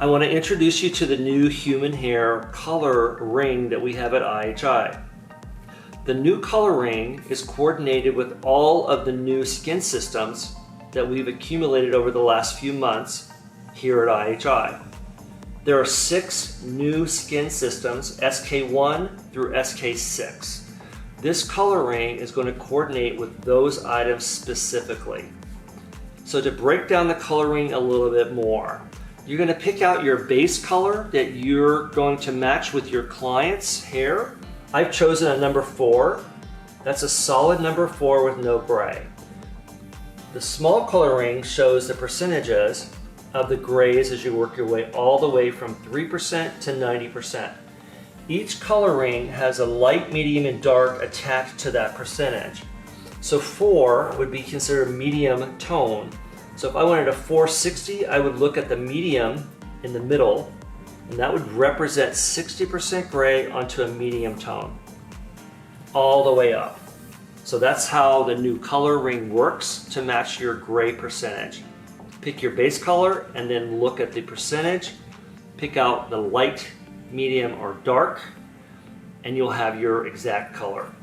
I want to introduce you to the new human hair color ring that we have at IHI. The new color ring is coordinated with all of the new skin systems that we've accumulated over the last few months here at IHI. There are 6 new skin systems, SK1 through SK6. This color ring is going to coordinate with those items specifically. So to break down the color ring a little bit more, you're going to pick out your base color that you're going to match with your client's hair. I've chosen a number 4. That's a solid number 4 with no gray. The small color ring shows the percentages of the grays as you work your way all the way from 3% to 90%. Each color ring has a light, medium, and dark attached to that percentage. So 4 would be considered medium tone. So if I wanted a 460, I would look at the medium in the middle, and that would represent 60% gray onto a medium tone, all the way up. So that's how the new color ring works to match your gray percentage. Pick your base color and then look at the percentage, pick out the light, medium, or dark, and you'll have your exact color.